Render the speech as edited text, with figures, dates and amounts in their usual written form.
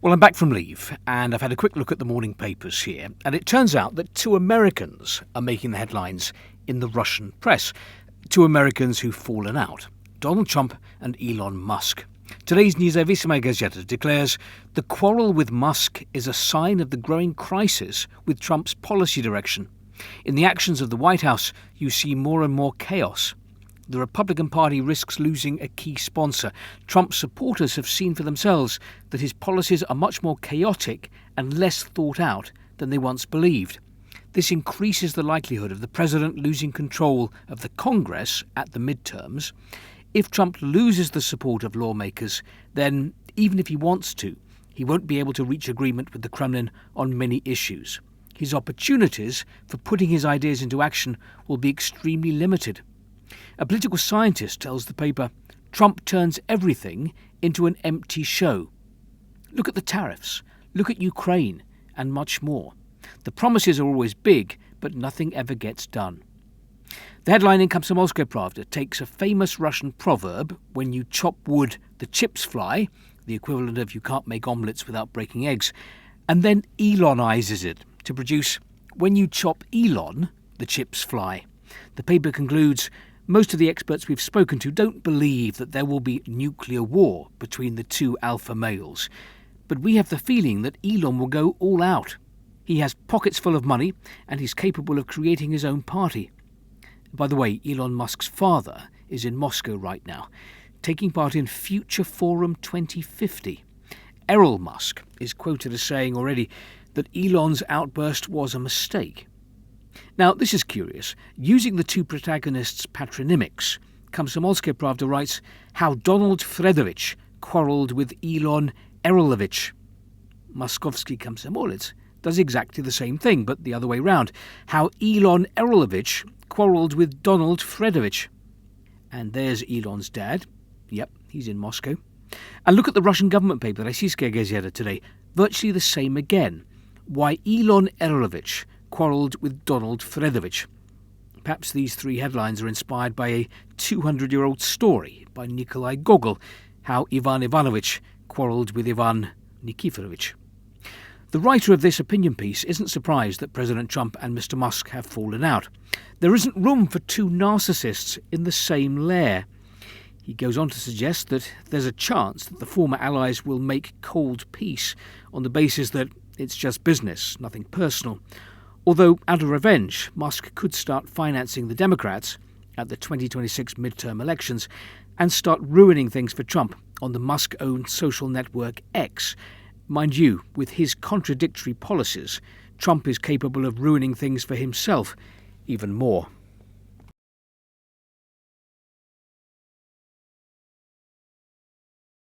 Well, I'm back from leave, and I've had a quick look at the morning papers here, and it turns out that two Americans are making the headlines in the Russian press. Two Americans who've fallen out, Donald Trump and Elon Musk. Today's Nezavisima Gazeta declares the quarrel with Musk is a sign of the growing crisis with Trump's policy direction. In the actions of the White House, you see more and more chaos. The Republican Party risks losing a key sponsor. Trump's supporters have seen for themselves that his policies are much more chaotic and less thought out than they once believed. This increases the likelihood of the president losing control of the Congress at the midterms. If Trump loses the support of lawmakers, then even if he wants to, he won't be able to reach agreement with the Kremlin on many issues. His opportunities for putting his ideas into action will be extremely limited. A political scientist tells the paper, Trump turns everything into an empty show. Look at the tariffs, look at Ukraine, and much more. The promises are always big, but nothing ever gets done. The headline in Komsomolskaya Pravda takes a famous Russian proverb, when you chop wood, the chips fly, the equivalent of you can't make omelettes without breaking eggs, and then Elonizes it to produce, when you chop Elon, the chips fly. The paper concludes, most of the experts we've spoken to don't believe that there will be nuclear war between the two alpha males. But we have the feeling that Elon will go all out. He has pockets full of money and he's capable of creating his own party. By the way, Elon Musk's father is in Moscow right now, taking part in Future Forum 2050. Errol Musk is quoted as saying already that Elon's outburst was a mistake. Now, this is curious. Using the two protagonists' patronymics, Komsomolskaya Pravda writes how Donald Fredovich quarrelled with Elon Errolovich. Moskovsky Komsomolets does exactly the same thing, but the other way round. How Elon Errolovich quarrelled with Donald Fredovich. And there's Elon's dad. Yep, he's in Moscow. And look at the Russian government paper, Rossiyskaya Gazeta today. Virtually the same again. Why Elon Errolovich quarrelled with Donald Fredovich. Perhaps these three headlines are inspired by a 200-year-old story by Nikolai Gogol, how Ivan Ivanovich quarrelled with Ivan Nikiforovich. The writer of this opinion piece isn't surprised that President Trump and Mr. Musk have fallen out. There isn't room for two narcissists in the same lair. He goes on to suggest that there's a chance that the former allies will make cold peace on the basis that it's just business, nothing personal. Although, out of revenge, Musk could start financing the Democrats at the 2026 midterm elections and start ruining things for Trump on the Musk-owned social network X. Mind you, with his contradictory policies, Trump is capable of ruining things for himself even more.